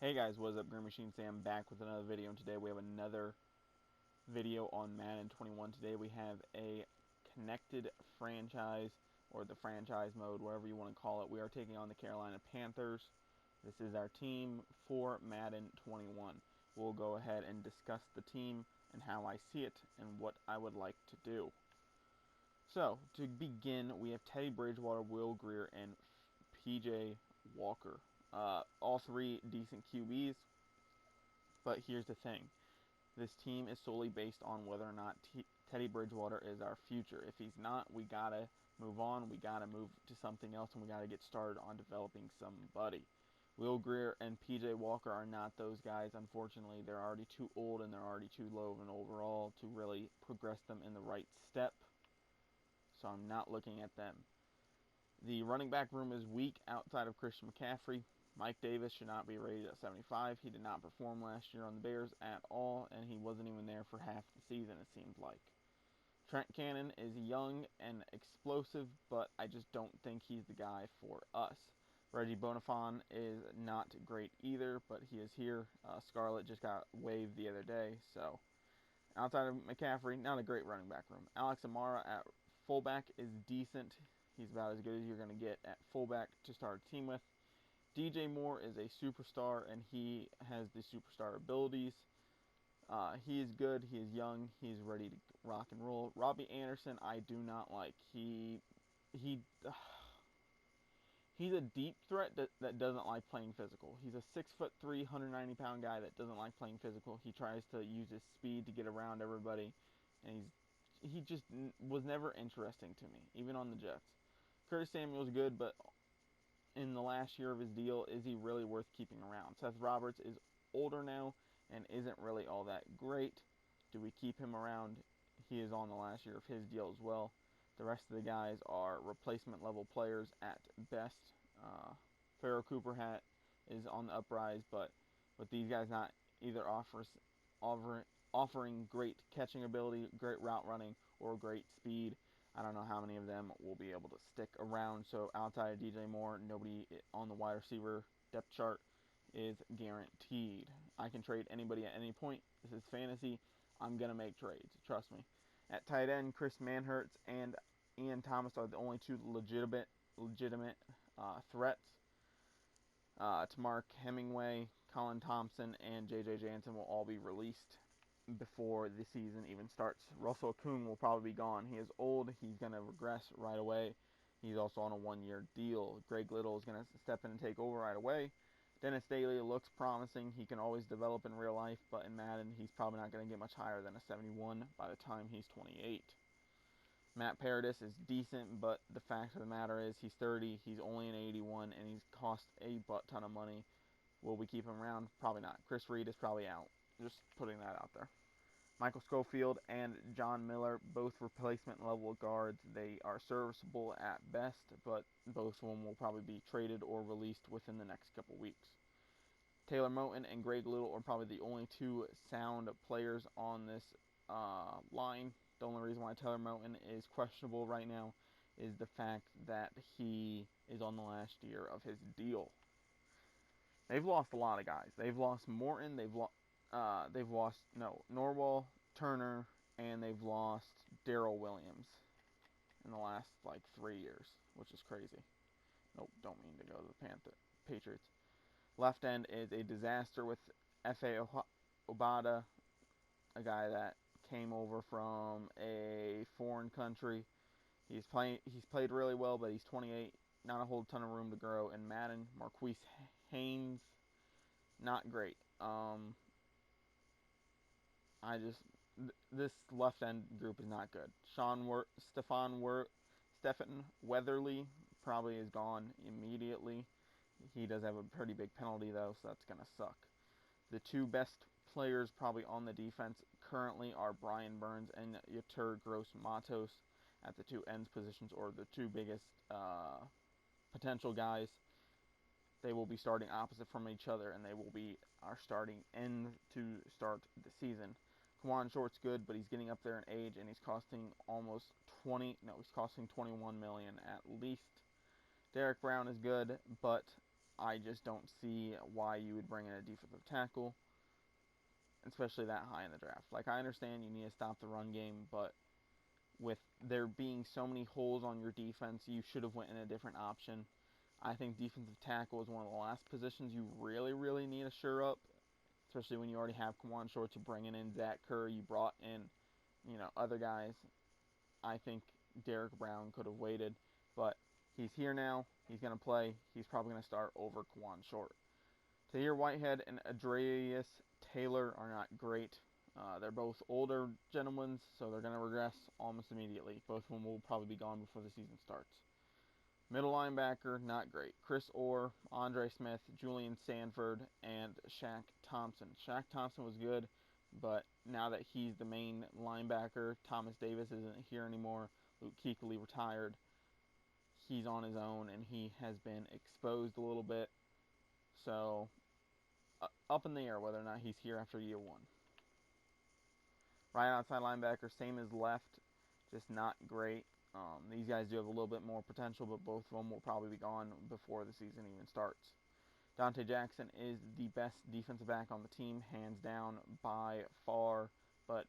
Hey guys, what is up? Green Machine Sam back with another video, and today we have another video on Madden 21. Today we have a connected franchise, or the franchise mode, whatever you want to call it. We are taking on the Carolina Panthers. This is our team for Madden 21. We'll go ahead and discuss the team and how I see it and what I would like to do. So, to begin, we have Teddy Bridgewater, Will Grier, and PJ Walker. All three decent QBs. But here's the thing. This team is solely based on whether or not Teddy Bridgewater is our future. If he's not, we got to move on. We got to move to something else, and we got to get started on developing somebody. Will Grier and PJ Walker are not those guys. Unfortunately, they're already too old and they're already too low of an overall to really progress them in the right step. So I'm not looking at them. The running back room is weak outside of Christian McCaffrey. Mike Davis should not be rated at 75. He did not perform last year on the Bears at all, and he wasn't even there for half the season, it seemed like. Trent Cannon is young and explosive, but I just don't think he's the guy for us. Reggie Bonifon is not great either, but he is here. Scarlett just got waived the other day, so outside of McCaffrey, not a great running back room. Alex Amara at fullback is decent. He's about as good as you're going to get at fullback to start a team with. DJ Moore is a superstar, and he has the superstar abilities. He is good. He is young. He's ready to rock and roll. Robbie Anderson, I do not like. He he's a deep threat that doesn't like playing physical. He's a 6'3", 190-pound guy that doesn't like playing physical. He tries to use his speed to get around everybody, and he just was never interesting to me, even on the Jets. Curtis Samuel's good, but in the last year of his deal, is he really worth keeping around? Seth Roberts is older now and isn't really all that great. Do we keep him around? He is on the last year of his deal as well. The rest of the guys are replacement level players at best. Pharaoh Cooper is on the uprise, but with these guys not either offering great catching ability, great route running, or great speed, I don't know how many of them will be able to stick around. So outside of DJ Moore, nobody on the wide receiver depth chart is guaranteed. I can trade anybody at any point. This is fantasy. I'm going to make trades. Trust me. At tight end, Chris Manhertz and Ian Thomas are the only two legitimate threats. Tamark Hemingway, Colin Thompson, and J.J. Jansen will all be released before the season even starts. Russell Okung will probably be gone. He is old. He's going to regress right away. He's also on a one-year deal. Greg Little is going to step in and take over right away. Dennis Daly looks promising. He can always develop in real life, but in Madden, he's probably not going to get much higher than a 71 by the time he's 28. Matt Paradis is decent, but the fact of the matter is he's 30, he's only an 81, and he's cost a butt ton of money. Will we keep him around? Probably not. Chris Reed is probably out. Just putting that out there. Michael Schofield and John Miller, both replacement level guards. They are serviceable at best, but both of them will probably be traded or released within the next couple weeks. Taylor Moton and Greg Little are probably the only two sound players on this line. The only reason why Taylor Moton is questionable right now is the fact that he is on the last year of his deal. They've lost a lot of guys. They've lost Morton. They've lost Norwell, Turner, and they've lost Darrell Williams in the last 3 years, which is crazy. Nope, don't mean to go to the Patriots. Left end is a disaster with F.A. Obada, a guy that came over from a foreign country. He's played really well, but he's 28, not a whole ton of room to grow. And Madden, Marquise Haynes, not great. This left end group is not good. Stephen Weatherly probably is gone immediately. He does have a pretty big penalty though, so that's gonna suck. The two best players probably on the defense currently are Brian Burns and Yetur Gross-Matos at the two ends positions, or the two biggest potential guys. They will be starting opposite from each other, and they will be our starting end to start the season. Kawan Short's good, but he's getting up there in age, and he's costing he's costing $21 million at least. Derek Brown is good, but I just don't see why you would bring in a defensive tackle, especially that high in the draft. Like, I understand you need to stop the run game, but with there being so many holes on your defense, you should have went in a different option. I think defensive tackle is one of the last positions you really, really need to shore up, especially when you already have Kawan Short. You bringing in Zach Kerr, you brought in, other guys. I think Derek Brown could have waited, but he's here now. He's going to play. He's probably going to start over Kawan Short. Tahir Whitehead and Adreus Taylor are not great. They're both older gentlemen, so they're going to regress almost immediately. Both of them will probably be gone before the season starts. Middle linebacker, not great. Chris Orr, Andre Smith, Julian Sanford, and Shaq Thompson. Shaq Thompson was good, but now that he's the main linebacker, Thomas Davis isn't here anymore. Luke Kuechly retired. He's on his own, and he has been exposed a little bit. So, up in the air whether or not he's here after year one. Right outside linebacker, same as left, just not great. These guys do have a little bit more potential, but both of them will probably be gone before the season even starts. Dante Jackson is the best defensive back on the team, hands down by far, but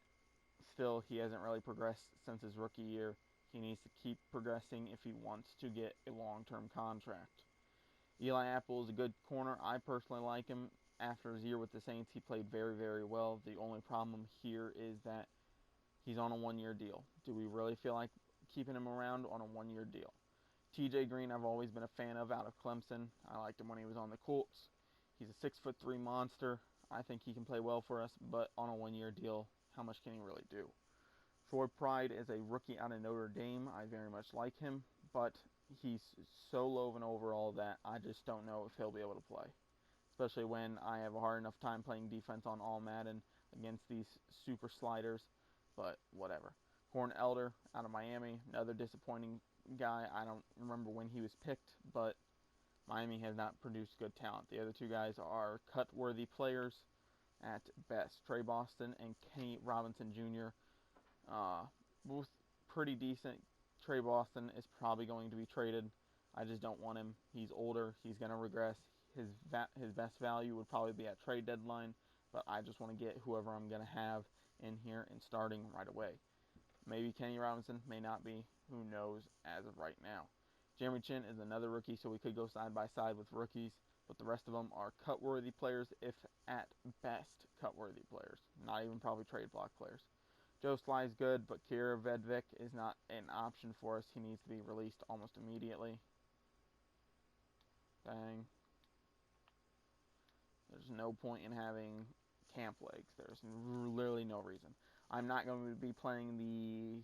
still he hasn't really progressed since his rookie year. He needs to keep progressing if he wants to get a long-term contract. Eli Apple is a good corner. I personally like him. After his year with the Saints, he played very, very well. The only problem here is that he's on a one-year deal. Do we really feel like keeping him around on a one-year deal? TJ Green, I've always been a fan of out of Clemson. I liked him when he was on the Colts. He's a 6'3" monster. I think he can play well for us, but on a one-year deal, how much can he really do? Troy Pride is a rookie out of Notre Dame. I very much like him, but he's so low of an overall that I just don't know if he'll be able to play, especially when I have a hard enough time playing defense on all Madden against these super sliders, but whatever. Horn Elder out of Miami, another disappointing guy. I don't remember when he was picked, but Miami has not produced good talent. The other two guys are cut-worthy players at best. Trey Boston and Kenny Robinson Jr. Both pretty decent. Trey Boston is probably going to be traded. I just don't want him. He's older. He's going to regress. His best value would probably be at trade deadline, but I just want to get whoever I'm going to have in here and starting right away. Maybe Kenny Robinson, may not be. Who knows as of right now. Jeremy Chin is another rookie, so we could go side by side with rookies, but the rest of them are cut-worthy players, if at best cut-worthy players. Not even probably trade block players. Joe Sly's good, but Kira Vedvik is not an option for us. He needs to be released almost immediately. Dang. There's no point in having camp legs. There's literally no reason. I'm not going to be playing the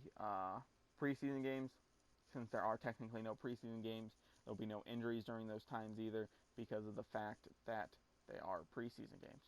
preseason games since there are technically no preseason games. There'll be no injuries during those times either because of the fact that they are preseason games.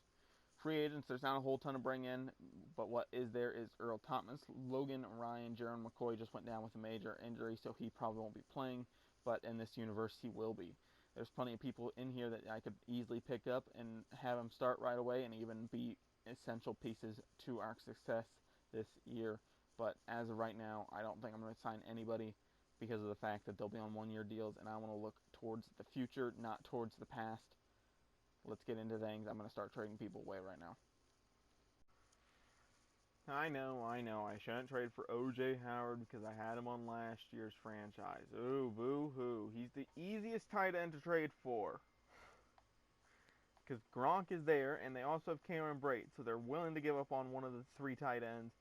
Free agents, there's not a whole ton to bring in, but what is there is Earl Thomas, Logan Ryan, Jaron McCoy just went down with a major injury, so he probably won't be playing, but in this universe he will be. There's plenty of people in here that I could easily pick up and have them start right away and even be essential pieces to our success this year. But as of right now, I don't think I'm going to sign anybody because of the fact that they'll be on one-year deals, and I want to look towards the future, not towards the past. Let's get into things. I'm going to start trading people away right now. I know. I shouldn't trade for O.J. Howard because I had him on last year's franchise. Ooh, boo-hoo. He's the easiest tight end to trade for. Because Gronk is there, and they also have Cameron Brate, so they're willing to give up on one of the three tight ends.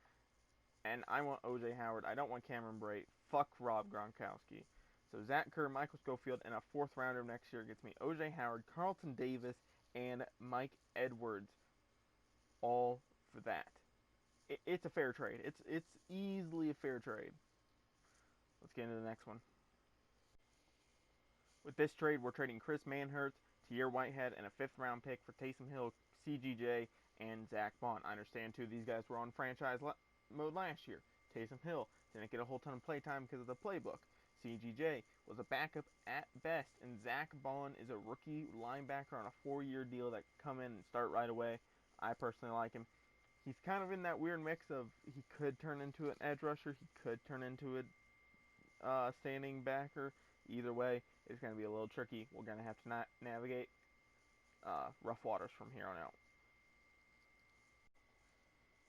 And I want O.J. Howard. I don't want Cameron Brate. Fuck Rob Gronkowski. So Zach Kerr, Michael Schofield, and a fourth rounder next year gets me O.J. Howard, Carlton Davis, and Mike Edwards. All for that. It's a fair trade. It's easily a fair trade. Let's get into the next one. With this trade, we're trading Chris Manhertz, Tahir Whitehead, and a fifth-round pick for Taysom Hill, CGJ, and Zach Bond. I understand, too, these guys were on franchise mode last year. Taysom Hill didn't get a whole ton of playtime because of the playbook. CGJ was a backup at best, and Zach Bond is a rookie linebacker on a 4-year deal that can come in and start right away. I personally like him. He's kind of in that weird mix of he could turn into an edge rusher, he could turn into a standing backer. Either way, is going to be a little tricky. We're going to have to navigate rough waters from here on out.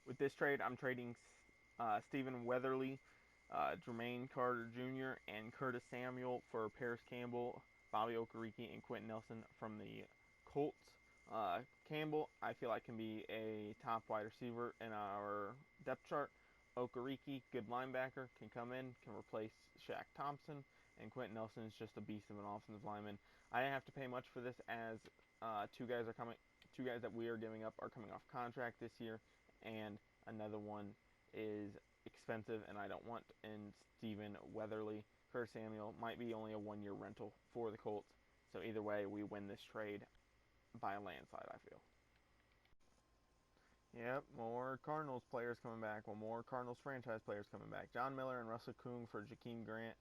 With this trade, I'm trading Stephen Weatherly, Jermaine Carter Jr., and Curtis Samuel for Paris Campbell, Bobby Okereke, and Quentin Nelson from the Colts. Campbell, I feel like, can be a top wide receiver in our depth chart. Okereke, good linebacker, can come in, can replace Shaq Thompson, and Quentin Nelson is just a beast of an offensive lineman. I didn't have to pay much for this, as two guys that we are giving up are coming off contract this year, and another one is expensive and I don't want, in Stephen Weatherly. Curtis Samuel might be only a one-year rental for the Colts, so either way, we win this trade by a landslide, I feel. Yep, more Cardinals players coming back. Well, more Cardinals franchise players coming back. John Miller and Russell Kuhn for Jakeem Grant,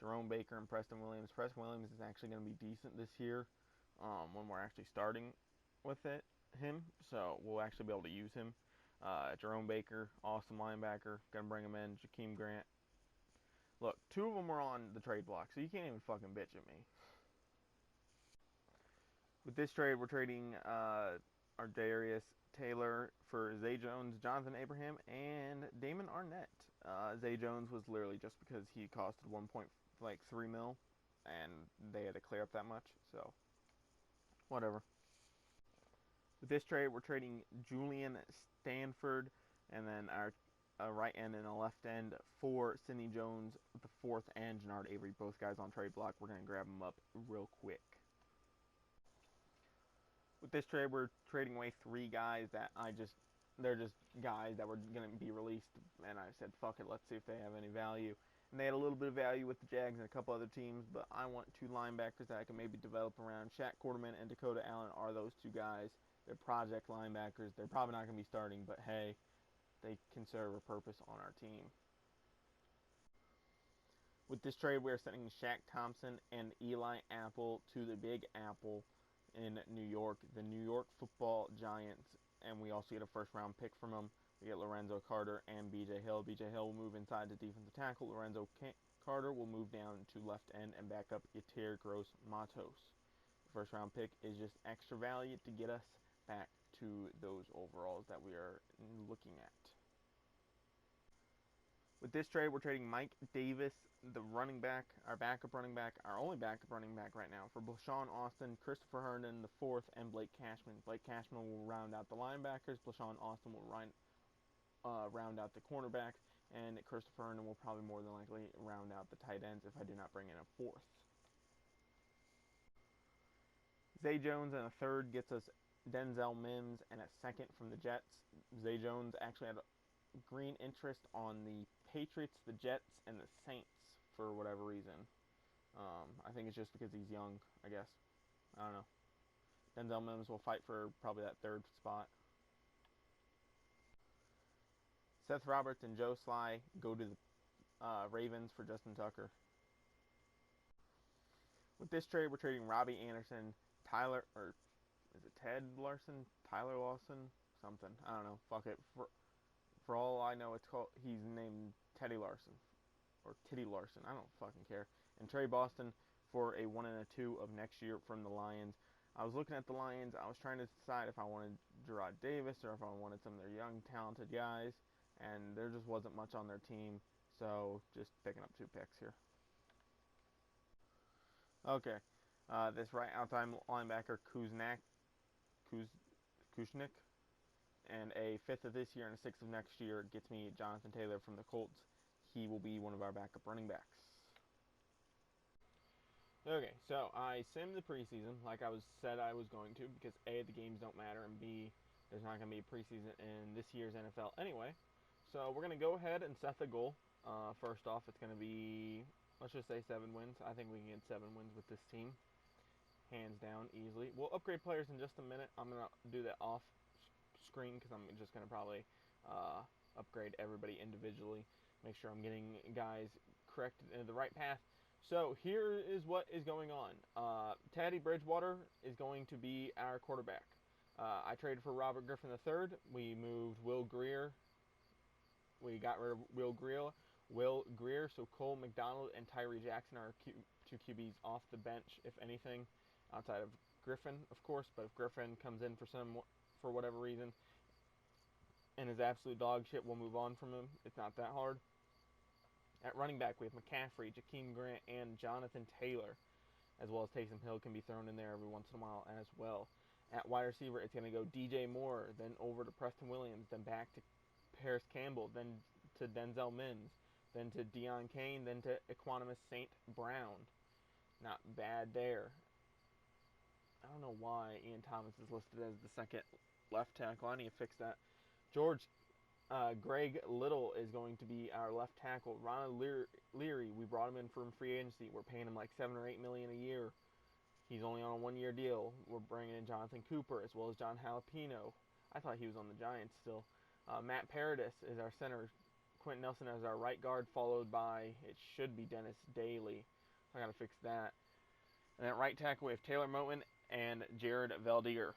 Jerome Baker and Preston Williams. Preston Williams is actually going to be decent this year when we're actually starting with him, so we'll actually be able to use him. Jerome Baker, awesome linebacker, going to bring him in. Jakeem Grant. Look, two of them are on the trade block, so you can't even fucking bitch at me. With this trade, we're trading Ardarius Taylor for Zay Jones, Jonathan Abraham, and Damon Arnett. Zay Jones was literally just because he costed 1.3 mil, and they had to clear up that much, so whatever. With this trade, we're trading Julian Stanford and then our right end and a left end for Sidney Jones, the fourth, and Jannard Avery, both guys on trade block. We're going to grab them up real quick. With this trade, we're trading away three guys that they're just guys that were going to be released, and I said, fuck it, let's see if they have any value. And they had a little bit of value with the Jags and a couple other teams, but I want two linebackers that I can maybe develop around. Shaq Quarterman and Dakota Allen are those two guys. They're project linebackers. They're probably not going to be starting, but hey, they can serve a purpose on our team. With this trade, we're sending Shaq Thompson and Eli Apple to the Big Apple in New York, the New York Football Giants, and we also get a first-round pick from them. We get Lorenzo Carter and B.J. Hill. B.J. Hill will move inside to defensive tackle. Lorenzo Carter will move down to left end and back up Yetur Gross-Matos. The first-round pick is just extra value to get us back to those overalls that we are looking at. With this trade, we're trading Mike Davis, the running back, our backup running back, our only backup running back right now, for Blashawn Austin, Christopher Herndon, the fourth, and Blake Cashman. Blake Cashman will round out the linebackers. Blashawn Austin will round out the cornerbacks, and Christopher Herndon will probably more than likely round out the tight ends if I do not bring in a fourth. Zay Jones and a third gets us Denzel Mims and a second from the Jets. Zay Jones actually had green interest on the Patriots, the Jets, and the Saints for whatever reason. I think it's just because he's young, I guess. I don't know. Denzel Mims will fight for probably that third spot. Seth Roberts and Joe Sly go to the Ravens for Justin Tucker. With this trade, we're trading Robbie Anderson, is it Ted Larson? Tyler Lawson? Something. I don't know. Fuck it. For all I know, he's named Teddy Larson. Or Titty Larson. I don't fucking care. And Trey Boston for a 1 and a 2 of next year from the Lions. I was looking at the Lions. I was trying to decide if I wanted Gerard Davis or if I wanted some of their young, talented guys. And there just wasn't much on their team. So, just picking up 2 picks here. Okay. This right outside linebacker, Kushnick, and a 5th of this year and a 6th of next year gets me Jonathan Taylor from the Colts. He will be one of our backup running backs. Okay, so I simmed the preseason like I said I was going to, because A, the games don't matter, and B, there's not going to be a preseason in this year's NFL anyway. So we're going to go ahead and set the goal. First off, it's going to be, let's just say 7 wins. I think we can get 7 wins with this team. Hands down, easily. We'll upgrade players in just a minute. I'm going to do that off screen because I'm just going to probably upgrade everybody individually. Make sure I'm getting guys corrected into the right path. So here is what is going on. Teddy Bridgewater is going to be our quarterback. I traded for Robert Griffin III. We moved Will Greer. We got rid of Will Greer. Will Greer. So Cole McDonald and Tyree Jackson are two QBs off the bench, if anything, outside of Griffin, of course. But if Griffin comes in for whatever reason and is absolute dog shit, we'll move on from him. It's not that hard. At running back, we have McCaffrey, Jakeem Grant, and Jonathan Taylor, as well as Taysom Hill can be thrown in there every once in a while as well. At wide receiver, it's going to go DJ Moore, then over to Preston Williams, then back to Paris Campbell, then to Denzel Mims, then to Deion Kane, then to Equanimous St. Brown. Not bad there. I don't know why Ian Thomas is listed as the second left tackle. I need to fix that. Greg Little is going to be our left tackle. Ronald Leary, we brought him in from free agency. We're paying him like $7 or $8 million a year. He's only on a one-year deal. We're bringing in Jonathan Cooper as well as John Jalapeno. I thought he was on the Giants still. Matt Paradis is our center. Quentin Nelson as our right guard, followed by, it should be Dennis Daly. I got to fix that. And at right tackle, we have Taylor Moton and Jared Valdir.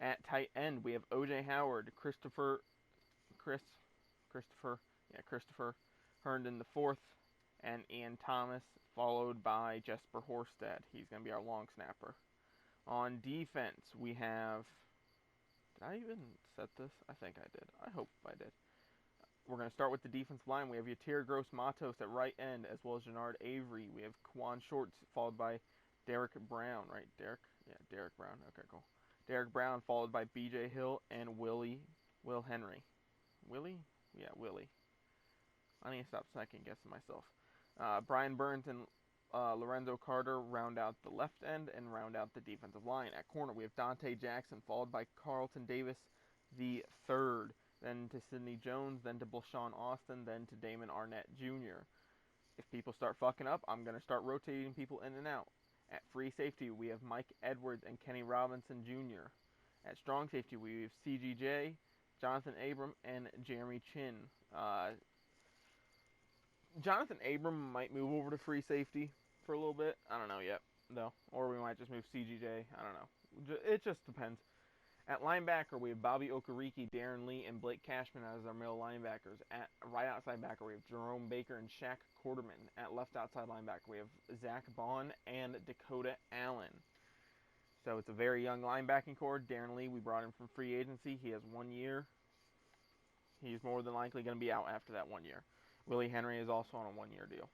At tight end, we have O.J. Howard, Christopher Herndon the fourth, and Ian Thomas, followed by Jesper Horsted. He's going to be our long snapper. On defense, we have... Did I even set this? I think I did. I hope I did. We're going to start with the defensive line. We have Yatir Gross-Matos at right end, as well as Jannard Avery. We have Quan Shorts, followed by Derek Brown, right? Derek Brown. Okay, cool. Derek Brown, followed by B.J. Hill and Will Henry. Willie? Yeah, Willie. I need to stop second guessing myself. Brian Burns and Lorenzo Carter round out the left end and round out the defensive line. At corner, we have Dante Jackson, followed by Carlton Davis the third, then to Sidney Jones, then to Bulshawn Austin, then to Damon Arnett Jr. If people start fucking up, I'm going to start rotating people in and out. At free safety, we have Mike Edwards and Kenny Robinson Jr. At strong safety, we have CGJ, Jonathan Abram, and Jeremy Chin. Jonathan Abram might move over to free safety for a little bit. I don't know yet, though. Or we might just move CGJ. I don't know. It just depends. At linebacker, we have Bobby Okereke, Darren Lee, and Blake Cashman as our middle linebackers. At right outside backer, we have Jerome Baker and Shaq Quarterman. At left outside linebacker, we have Zach Bond and Dakota Allen. So it's a very young linebacking core. Darren Lee, we brought him from free agency. He has 1 year. He's more than likely going to be out after that 1 year. Willie Henry is also on a 1 year deal.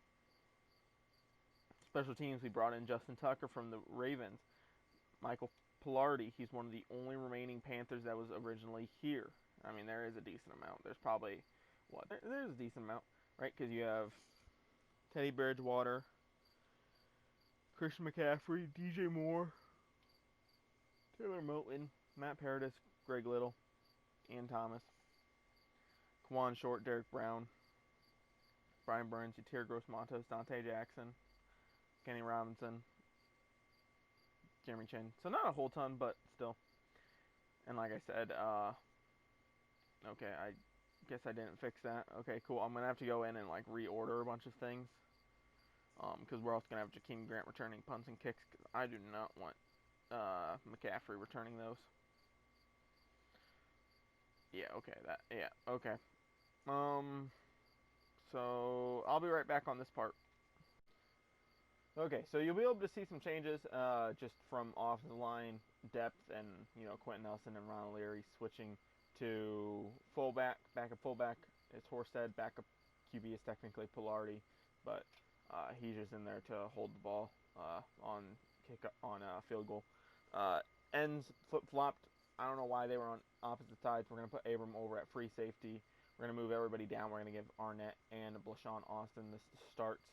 Special teams, we brought in Justin Tucker from the Ravens. Michael Pilardi, he's one of the only remaining Panthers that was originally here. I mean, there is a decent amount. There's probably, there's a decent amount, right? Because you have Teddy Bridgewater, Christian McCaffrey, DJ Moore, Taylor Moton, Matt Paradis, Greg Little, Ian Thomas, Quan Short, Derek Brown, Brian Burns, Yatir Gross-Matos, Dante Jackson, Kenny Robinson, Jeremy Chin. So not a whole ton, but still. And like I said, okay, I guess I didn't fix that. Okay, cool. I'm going to have to go in and like reorder a bunch of things. Because we're also going to have Jakeem Grant returning punts and kicks. Cause I do not want McCaffrey returning those. Yeah, okay. So I'll be right back on this part. Okay, so you'll be able to see some changes just from off the line depth and, Quentin Nelson and Ron Leary switching to fullback. Backup fullback is Horsted. Backup QB is technically Pilardi, but he's just in there to hold the ball on field goal. Ends flip-flopped. I don't know why they were on opposite sides. We're going to put Abram over at free safety. We're going to move everybody down. We're going to give Arnett and Bulshawn Austin the starts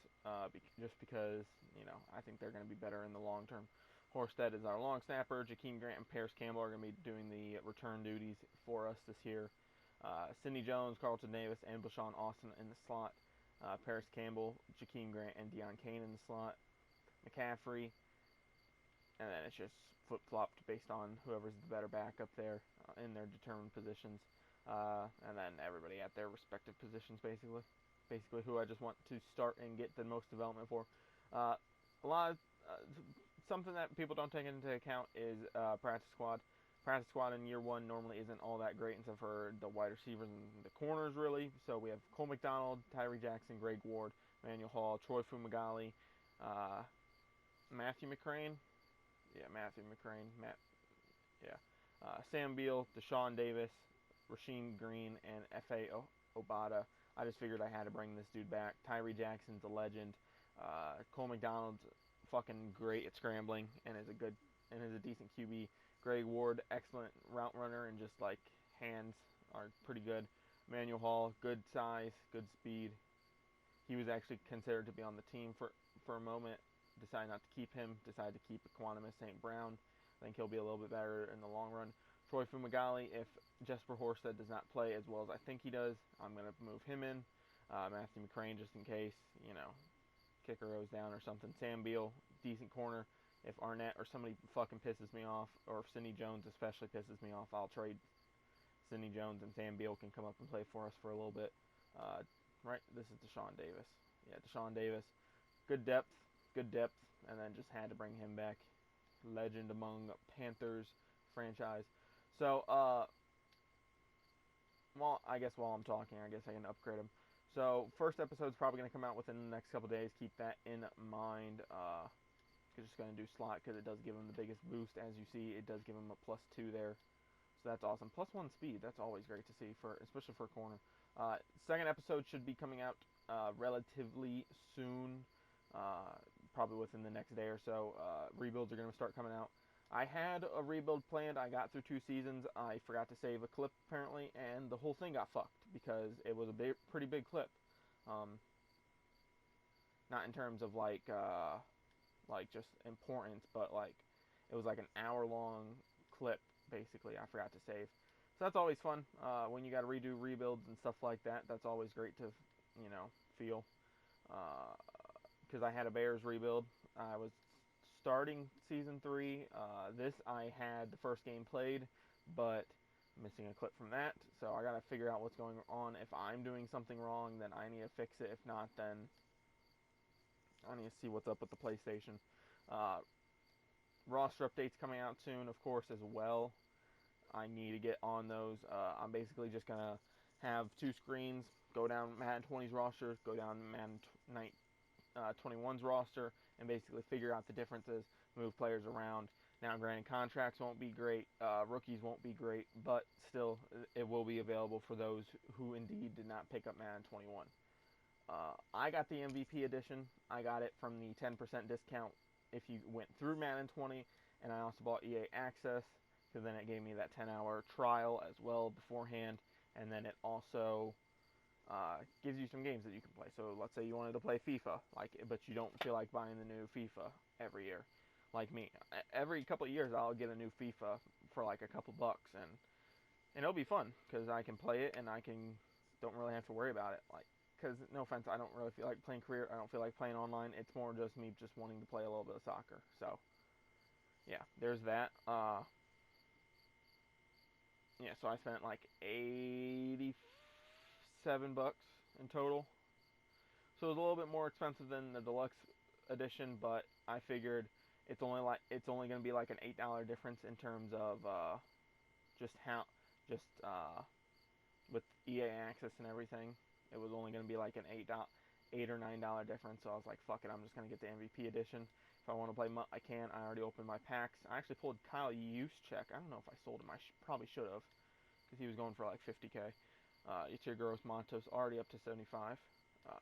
just because, I think they're going to be better in the long term. Horsted is our long snapper. Jakeem Grant and Paris Campbell are going to be doing the return duties for us this year. Sidney Jones, Carlton Davis, and Bulshawn Austin in the slot. Paris Campbell, Jakeem Grant, and Deion Kane in the slot. McCaffrey. And then it's just flip-flopped based on whoever's the better backup there in their determined positions. And then everybody at their respective positions, basically who I just want to start and get the most development for. Something that people don't take into account is practice squad. Practice squad in year one normally isn't all that great, except for the wide receivers and the corners, really. So we have Cole McDonald, Tyree Jackson, Greg Ward, Manuel Hall, Troy Fumagalli, Matthew McCrane. Yeah, Matthew McCrane. Sam Beal, Deshaun Davis, Rasheem Green, and F.A. Obata. I just figured I had to bring this dude back. Tyree Jackson's a legend. Cole McDonald's fucking great at scrambling and is a decent QB. Greg Ward, excellent route runner, and just like hands are pretty good. Manuel Hall, good size, good speed. He was actually considered to be on the team for a moment. Decided not to keep him. Decided to keep Equanimous St. Brown. I think he'll be a little bit better in the long run. Troy Fumagalli, if Jesper Horsted does not play as well as I think he does, I'm going to move him in. Matthew McCrane, just in case, kicker goes down or something. Sam Beal, decent corner. If Arnett or somebody fucking pisses me off, or if Sidney Jones especially pisses me off, I'll trade Sidney Jones and Sam Beal can come up and play for us for a little bit. Right, this is Deshaun Davis. Yeah, Deshaun Davis. Good depth, and then just had to bring him back. Legend among Panthers franchise. So, I guess while I'm talking, I guess I can upgrade him. So, first episode's probably going to come out within the next couple days. Keep that in mind. Just going to do slot because it does give him the biggest boost. As you see, it does give him a +2 there. So that's awesome. +1 speed. That's always great to see, especially for a corner. Second episode should be coming out relatively soon. Probably within the next day or so. Rebuilds are going to start coming out. I had a rebuild planned. I got through 2 seasons. I forgot to save a clip apparently, and the whole thing got fucked because it was a pretty big clip. Not in terms of like just importance, but like it was like an hour-long clip basically. I forgot to save. So that's always fun when you got to redo rebuilds and stuff like that. That's always great to feel. Because I had a Bears rebuild. I was starting season 3. This I had the first game played, but missing a clip from that. So I gotta figure out what's going on. If I'm doing something wrong, then I need to fix it. If not, then I need to see what's up with the PlayStation. Roster updates coming out soon, of course, as well. I need to get on those. I'm basically just gonna have 2 screens. Go down Madden 20's roster, go down Madden 21's roster, and basically figure out the differences, move players around. Now, granted, contracts won't be great, rookies won't be great, but still, it will be available for those who indeed did not pick up Madden 21. I got the MVP edition. I got it from the 10% discount if you went through Madden 20, and I also bought EA Access, because then it gave me that 10-hour trial as well beforehand, and then it also gives you some games that you can play. So let's say you wanted to play FIFA, but you don't feel like buying the new FIFA every year, like me. Every couple of years I'll get a new FIFA for like a couple bucks, and it'll be fun because I can play it and don't really have to worry about it. Because no offense, I don't really feel like playing career. I don't feel like playing online. It's more just me just wanting to play a little bit of soccer. So yeah, there's that. Yeah, so I spent like $87 in total. So it was a little bit more expensive than the deluxe edition, but I figured it's only going to be like an $8 difference in terms of with EA Access and everything. It was only going to be like an $8 or $9 difference. So I was like, fuck it, I'm just going to get the MVP edition. If I want to play, I can. I already opened my packs. I actually pulled Kyle Juszczyk. I don't know if I sold him. I probably should have, because he was going for like 50K. Ichir Gross Montos already up to 75.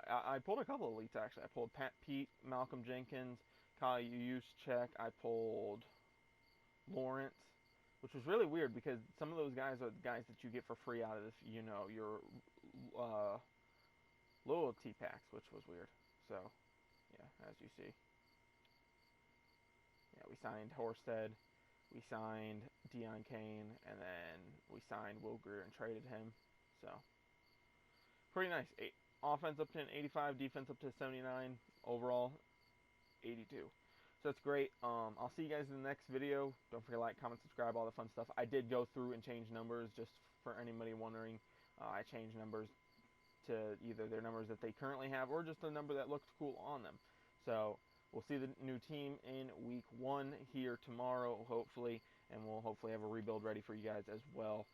I pulled a couple of elites actually. I pulled Pat Pete, Malcolm Jenkins, Kyle Juszczyk. I pulled Lawrence, which was really weird because some of those guys are the guys that you get for free out of this, your loyalty packs, which was weird. So, yeah, as you see. Yeah, we signed Horsted, we signed Deion Kane, and then we signed Will Greer and traded him. So, pretty nice. Offense up to an 85, defense up to 79, overall 82. So that's great. I'll see you guys in the next video. Don't forget to like, comment, subscribe, all the fun stuff. I did go through and change numbers, just for anybody wondering. I changed numbers to either their numbers that they currently have or just a number that looked cool on them. So we'll see the new team in week 1 here tomorrow, hopefully. and we'll hopefully have a rebuild ready for you guys as well.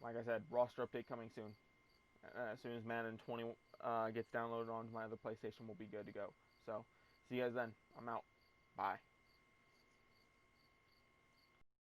Like I said, roster update coming soon. As soon as Madden 20 gets downloaded onto my other PlayStation, we'll be good to go. So, see you guys then. I'm out. Bye.